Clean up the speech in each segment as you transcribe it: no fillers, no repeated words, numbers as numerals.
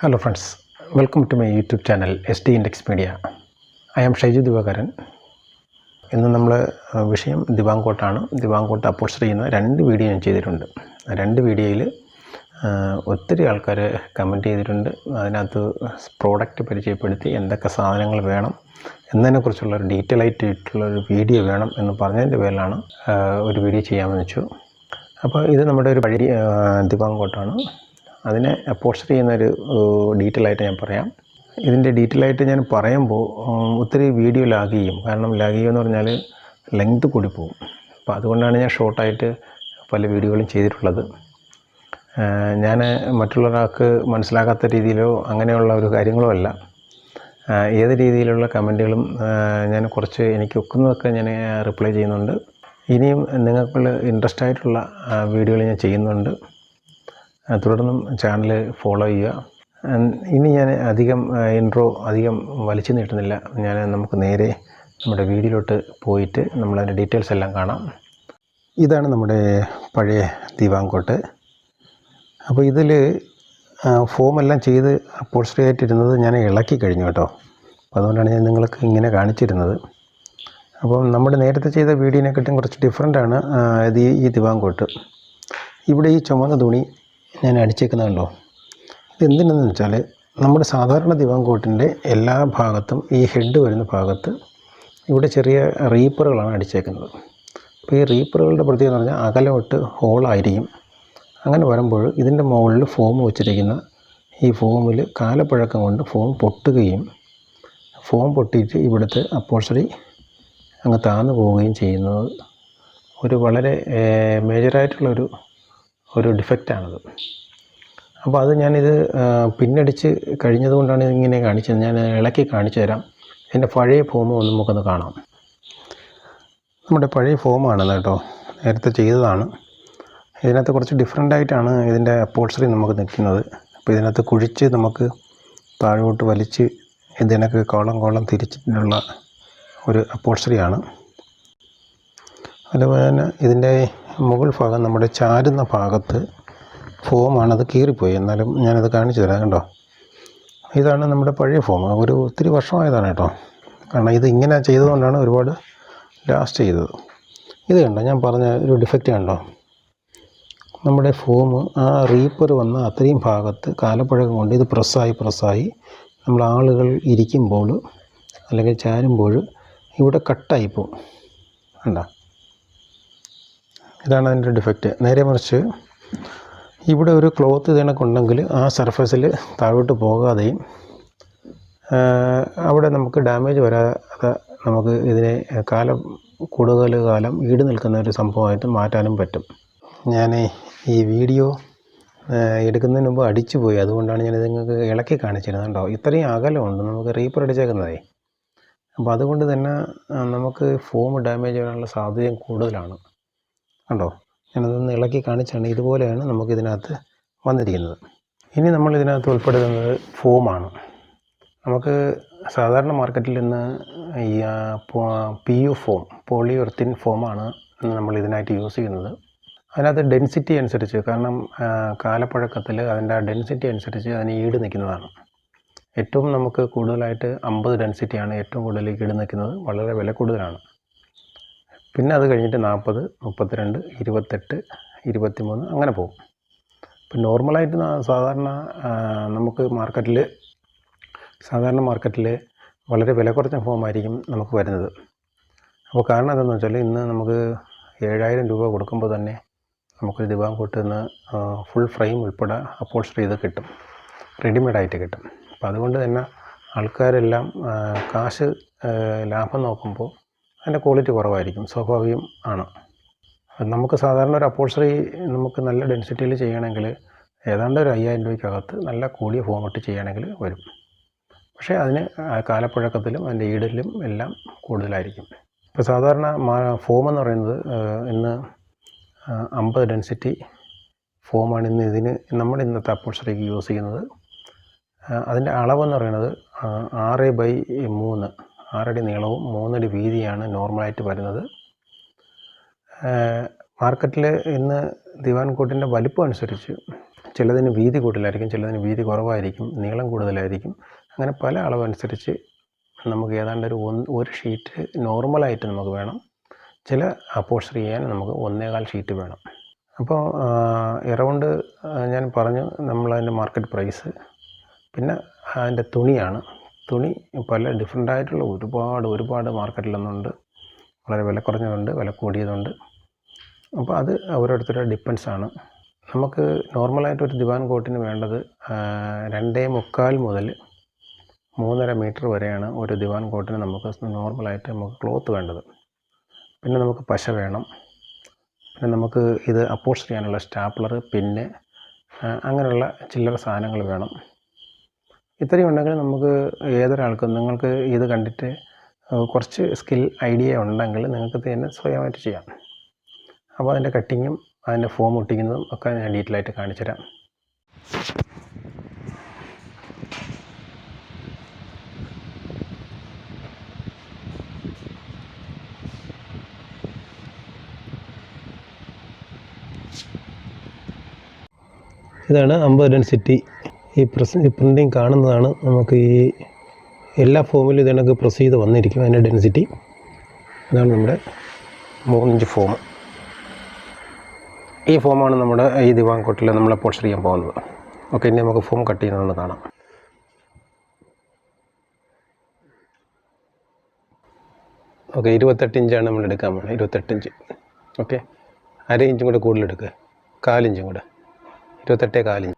Hello friends, welcome to my YouTube channel SD Index Media. I am Shaiju Divakaran. ഇന്ന് നമ്മൾ വിഷയം ദിവാങ്കോട്ടാണ്. Diwan cot upholstery ചെയ്യുന്ന 2 video ഞാൻ ചെയ്തിട്ടുണ്ട്. 2 വീഡിയോയിൽ ഒത്തിരി ആൾക്കാർ കമൻറ്റ് ചെയ്തിട്ടുണ്ട്. അതിനകത്ത് പ്രോഡക്റ്റ് പരിചയപ്പെടുത്തി എന്തൊക്കെ സാധനങ്ങൾ വേണം എന്നതിനെക്കുറിച്ചുള്ളൊരു ഡീറ്റെയിൽ ആയിട്ടുള്ളൊരു വീഡിയോ വേണം എന്ന് പറഞ്ഞതിൻ്റെ പേരിലാണ് ഒരു വീഡിയോ ചെയ്യാമെന്ന് വെച്ചു. അപ്പോൾ ഇത് നമ്മുടെ ഒരു പഴയ ദിവാങ്കോട്ടാണ്. അതിനെ അപ്പോൾസ്റ്ററി ചെയ്യുന്നൊരു ഡീറ്റെയിൽ ആയിട്ട് ഞാൻ പറയാം. ഇതിൻ്റെ ഡീറ്റെയിൽ ആയിട്ട് ഞാൻ പറയുമ്പോൾ ഒത്തിരി വീഡിയോ ലാഗ് ചെയ്യും. കാരണം ലാഗ് ചെയ്യുമെന്ന് പറഞ്ഞാൽ ലെങ്ത് കൂടി പോകും. അപ്പോൾ അതുകൊണ്ടാണ് ഞാൻ ഷോർട്ടായിട്ട് പല വീഡിയോകളും ചെയ്തിട്ടുള്ളത്. ഞാൻ മറ്റുള്ളവർക്ക് മനസ്സിലാകാത്ത രീതിയിലോ അങ്ങനെയുള്ള ഒരു കാര്യങ്ങളോ അല്ല. ഏത് രീതിയിലുള്ള കമൻറ്റുകളും ഞാൻ കുറച്ച് എനിക്ക് ഒക്കുന്നതൊക്കെ ഞാൻ റിപ്ലൈ ചെയ്യുന്നുണ്ട്. ഇനിയും നിങ്ങൾക്ക് ഇൻട്രസ്റ്റ് ആയിട്ടുള്ള വീഡിയോകൾ ഞാൻ ചെയ്യുന്നുണ്ട്. തുടർന്നും ചാനൽ ഫോളോ ചെയ്യുക. ഇനി ഞാൻ അധികം വലിച്ചു നീട്ടുന്നില്ല. നമുക്ക് നേരെ നമ്മുടെ വീഡിയോയിലോട്ട് പോയിട്ട് നമ്മളതിൻ്റെ ഡീറ്റെയിൽസ് എല്ലാം കാണാം. ഇതാണ് നമ്മുടെ പഴയ ദിവാങ്കോട്ട്. അപ്പോൾ ഇതിൽ ഫോമെല്ലാം ചെയ്ത് അപ്പോൾസ്റ്ററി ആയിട്ടിരുന്നത് ഞാൻ ഇളക്കി കഴിഞ്ഞു കേട്ടോ. അപ്പോൾ അതുകൊണ്ടാണ് ഞാൻ നിങ്ങൾക്ക് ഇങ്ങനെ കാണിച്ചിരുന്നത്. അപ്പം നമ്മുടെ നേരത്തെ ചെയ്ത വീഡിയോനെക്കാട്ടും കുറച്ച് ഡിഫറെൻ്റാണ് ഈ ദിവാങ്കോട്ട്. ഇവിടെ ഈ ചുമന്ന തുണി ഞാൻ അടിച്ചേക്കുന്നുണ്ടോ, ഇതെന്തിനെന്ന് വെച്ചാൽ നമ്മുടെ സാധാരണ ദിവാങ്കോട്ടിൻ്റെ എല്ലാ ഭാഗത്തും ഈ ഹെഡ് വരുന്ന ഭാഗത്ത് ഇവിടെ ചെറിയ റീപ്പറുകളാണ് അടിച്ചേക്കുന്നത്. അപ്പോൾ ഈ റീപ്പറുകളുടെ പ്രത്യേകത എന്ന് പറഞ്ഞാൽ അകലോട്ട് ഹോളായിരിക്കും. അങ്ങനെ വരുമ്പോൾ ഇതിൻ്റെ മുകളിൽ ഫോം വെച്ചിരിക്കുന്ന ഈ ഫോമിൽ കാലപ്പഴക്കം കൊണ്ട് ഫോം പൊട്ടുകയും ഫോം പൊട്ടിയിട്ട് ഇവിടുത്തെ അപ്പോൾസ്റ്ററി അങ്ങ് താന്നു പോവുകയും ചെയ്യുന്നത് ഒരു വളരെ മേജറായിട്ടുള്ളൊരു ഡിഫക്റ്റാണത്. അപ്പോൾ അത് ഞാനിത് പിന്നടിച്ച് കഴിഞ്ഞതുകൊണ്ടാണ് ഇങ്ങനെ കാണിച്ചത്. ഞാൻ ഇളക്കി കാണിച്ചു തരാം. എൻ്റെ പഴയ ഫോം ഒന്ന് നമുക്കൊന്ന് കാണാം. നമ്മുടെ പഴയ ഫോമാണെന്ന് കേട്ടോ, നേരത്തെ ചെയ്തതാണ്. ഇതിനകത്ത് കുറച്ച് ഡിഫറെൻ്റായിട്ടാണ് ഇതിൻ്റെ അപ്പോൾസ്റ്ററി നമുക്ക് നിൽക്കുന്നത്. അപ്പോൾ ഇതിനകത്ത് കുഴിച്ച് നമുക്ക് താഴോട്ട് വലിച്ച് ഇതിനൊക്കെ കോളം തിരിച്ചിട്ടുള്ള ഒരു അപ്പോൾസ്റ്ററിയാണ്. അതുപോലെ തന്നെ ഇതിൻ്റെ മുകൾ ഭാഗം നമ്മുടെ ചാരുന്ന ഭാഗത്ത് ഫോമാണത് കീറിപ്പോയി. എന്നാലും ഞാനത് കാണിച്ചു തരാം. കണ്ടോ, ഇതാണ് നമ്മുടെ പഴയ ഫോം. ഒത്തിരി വർഷമായതാണ് കേട്ടോ. കാരണം ഇത് ഇങ്ങനെ ചെയ്തതുകൊണ്ടാണ് ഒരുപാട് ലാസ്റ്റ് ചെയ്തത്. ഇത് കണ്ടോ, ഞാൻ പറഞ്ഞ ഒരു ഡിഫക്റ്റ് കണ്ടോ, നമ്മുടെ ഫോം ആ റീപ്പർ വന്ന അത്രയും ഭാഗത്ത് കാലപ്പഴക്കം കൊണ്ട് ഇത് പ്രസ്സായി നമ്മൾ ആളുകൾ ഇരിക്കുമ്പോൾ അല്ലെങ്കിൽ ചാരുമ്പോൾ ഇവിടെ കട്ടായിപ്പോവും. കണ്ടോ, ഇതാണ് അതിൻ്റെ ഡിഫക്റ്റ്. നേരെ മറിച്ച് ഇവിടെ ഒരു ക്ലോത്ത് ഇതിനൊക്കെയുണ്ടെങ്കിൽ ആ സർഫസിൽ താഴോട്ട് പോകാതെയും അവിടെ നമുക്ക് ഡാമേജ് വരാതെ നമുക്ക് ഇതിനെ കൂടുതൽ കാലം ഈട് നിൽക്കുന്ന ഒരു സംഭവമായിട്ട് മാറ്റാനും പറ്റും. ഞാൻ ഈ വീഡിയോ എടുക്കുന്നതിന് മുമ്പ് അടിച്ചു പോയി, അതുകൊണ്ടാണ് ഞാനിത് നിങ്ങൾക്ക് ഇളക്കി കാണിച്ചിരുന്നത്. കണ്ടോ, ഇത്രയും അകലമുണ്ട് നമുക്ക് റീപ്പർ അടിച്ചേക്കുന്നതേ. അപ്പോൾ അതുകൊണ്ട് തന്നെ നമുക്ക് ഫോം ഡാമേജ് വരാനുള്ള സാധ്യതയും കൂടുതലാണ്. കണ്ടോ, ഞാനതൊന്ന് ഇളക്കി കാണിച്ചാണ്. ഇതുപോലെയാണ് നമുക്കിതിനകത്ത് വന്നിരിക്കുന്നത്. ഇനി നമ്മളിതിനകത്ത് ഉൾപ്പെടുത്തുന്നത് ഫോമാണ്. നമുക്ക് സാധാരണ മാർക്കറ്റിൽ നിന്ന് ഈ PU ഫോം, പോളിയുറത്തിൻ ഫോമാണ് നമ്മൾ ഇതിനായിട്ട് യൂസ് ചെയ്യുന്നത്. അതിനകത്ത് ഡെൻസിറ്റി അനുസരിച്ച്, കാരണം കാലപ്പഴക്കത്തിൽ അതിൻ്റെ ഡെൻസിറ്റി അനുസരിച്ച് അതിന് ഈട് നിൽക്കുന്നതാണ്. ഏറ്റവും നമുക്ക് കൂടുതലായിട്ട് 50 ഡെൻസിറ്റിയാണ് ഏറ്റവും കൂടുതൽ ഈട് നിൽക്കുന്നത്. വളരെ വില കൂടുതലാണ്. പിന്നെ അത് കഴിഞ്ഞിട്ട് 40, 32, 28, 23 അങ്ങനെ പോകും. ഇപ്പം നോർമലായിട്ട് നമുക്ക് സാധാരണ മാർക്കറ്റിൽ വളരെ വില കുറഞ്ഞ ഫോമായിരിക്കും നമുക്ക് വരുന്നത്. അപ്പോൾ കാരണം എന്താണെന്ന് വെച്ചാൽ ഇന്ന് നമുക്ക് 7000 രൂപ കൊടുക്കുമ്പോൾ തന്നെ നമുക്ക് ദിവാങ്കോട്ട് നിന്ന് ഫുൾ ഫ്രെയിം ഉൾപ്പെടെ അപ്പോൾസ്റ്ററി ചെയ്ത് കിട്ടും, റെഡിമെയ്ഡായിട്ട് കിട്ടും. അപ്പോൾ അതുകൊണ്ട് തന്നെ ആൾക്കാരെല്ലാം കാശ് ലാഭം നോക്കുമ്പോൾ അതിൻ്റെ ക്വാളിറ്റി കുറവായിരിക്കും, സ്വാഭാവികം ആണ്. നമുക്ക് സാധാരണ ഒരു അപ്പോൾസ്റ്ററി നമുക്ക് നല്ല ഡെൻസിറ്റിയിൽ ചെയ്യണമെങ്കിൽ ഏതാണ്ട് ഒരു 5000 രൂപയ്ക്കകത്ത് നല്ല കൂടിയ ഫോം ഇട്ട് ചെയ്യണമെങ്കിൽ വരും. പക്ഷേ അതിന് കാലപ്പഴക്കത്തിലും അതിൻ്റെ ഈടിലും എല്ലാം കൂടുതലായിരിക്കും. ഇപ്പോൾ സാധാരണ ഫോം എന്ന് പറയുന്നത് ഇന്ന് 50 ഡെൻസിറ്റി ഫോമാണ് നമ്മൾ ഇന്നത്തെ അപ്പോൾസ്റ്ററിക്ക് യൂസ് ചെയ്യുന്നത്. അതിൻ്റെ അളവെന്ന് പറയുന്നത് 6x3, 6 അടി നീളവും 3 അടി വീതിയാണ് നോർമലായിട്ട് വരുന്നത്. മാർക്കറ്റിൽ ഇന്ന് ദിവാങ്കോട്ടിൻ്റെ വലിപ്പം അനുസരിച്ച് ചിലതിന് വീതി കൂടുതലായിരിക്കും, ചിലതിന് വീതി കുറവായിരിക്കും, നീളം കൂടുതലായിരിക്കും. അങ്ങനെ പല അളവനുസരിച്ച് നമുക്ക് ഏതാണ്ട് ഒരു ഷീറ്റ് നോർമലായിട്ട് നമുക്ക് വേണം. ചില അപ്പോൾസ്റ്ററി ചെയ്യാൻ നമുക്ക് 1.25 ഷീറ്റ് വേണം. അപ്പോൾ എറൗണ്ട് ഞാൻ പറഞ്ഞു നമ്മളതിൻ്റെ മാർക്കറ്റ് പ്രൈസ്. പിന്നെ അതിൻ്റെ തുണിയാണ്. തുണി പല ഡിഫറൻ്റായിട്ടുള്ള ഒരുപാട് മാർക്കറ്റിലൊന്നുണ്ട്. വളരെ വില കുറഞ്ഞതുണ്ട്, വില കൂടിയതുണ്ട്. അപ്പോൾ അത് ഓരോരുത്തരുടെ ഡിപ്പെൻസാണ്. നമുക്ക് നോർമലായിട്ടൊരു ദിവാൻ കോട്ടിന് വേണ്ടത് 2.25 മുതൽ 3.5 മീറ്റർ വരെയാണ് ഒരു ദിവാൻ കോട്ടിന് നമുക്ക് നോർമലായിട്ട് നമുക്ക് ക്ലോത്ത് വേണ്ടത്. പിന്നെ നമുക്ക് പശ വേണം. പിന്നെ നമുക്ക് ഇത് അപ്പോൾസ്റ്ററി ചെയ്യാനുള്ള സ്റ്റാപ്ലർ, പിന്ന്, അങ്ങനെയുള്ള ചില്ലറ സാധനങ്ങൾ വേണം. ഇത്രയും ഉണ്ടെങ്കിൽ നമുക്ക് ഏതൊരാൾക്കും, നിങ്ങൾക്ക് ഇത് കണ്ടിട്ട് കുറച്ച് സ്കിൽ ഐഡിയ ഉണ്ടെങ്കിൽ നിങ്ങൾക്ക് തന്നെ സ്വയമായിട്ട് ചെയ്യാം. അപ്പോൾ അതിൻ്റെ കട്ടിങ്ങും അതിൻ്റെ ഫോം ഒട്ടിക്കുന്നതും ഒക്കെ ഞാൻ ഡീറ്റെയിലായിട്ട് കാണിച്ചു തരാം. ഇതാണ് 50 ഡെൻസിറ്റി. ഈ പ്രിൻറ്റിങ് കാണുന്നതാണ് നമുക്ക് ഈ എല്ലാ ഫോമിലും ഇതിനൊക്കെ പ്രസ് ചെയ്ത് വന്നിരിക്കും അതിൻ്റെ ഡെൻസിറ്റി. ഇതാണ് നമ്മുടെ 3 ഇഞ്ച് ഫോം. ഈ ഫോമാണ് നമ്മുടെ ഈ ദിവാൻ കോട്ടിൽ നമ്മൾ അപ്പോൾസ്റ്ററി ചെയ്യാൻ പോകുന്നത്. ഓക്കെ, ഇനി നമുക്ക് ഫോം കട്ട് ചെയ്യുന്നതെന്ന് കാണാം. ഓക്കെ, 28 ഇഞ്ചാണ് നമ്മൾ എടുക്കാൻ പോകുന്നത്. 28 ഇഞ്ച്. ഓക്കെ, 1/2 ഇഞ്ചും കൂടെ കൂടുതലെടുക്കുക, 1/4 ഇഞ്ചും കൂടെ, 28.25 ഇഞ്ച്.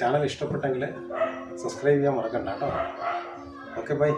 ചാനൽ ഇഷ്ടപ്പെട്ടെങ്കിൽ സബ്സ്ക്രൈബ് ചെയ്യാൻ മറക്കണ്ട കേട്ടോ. Okay bye.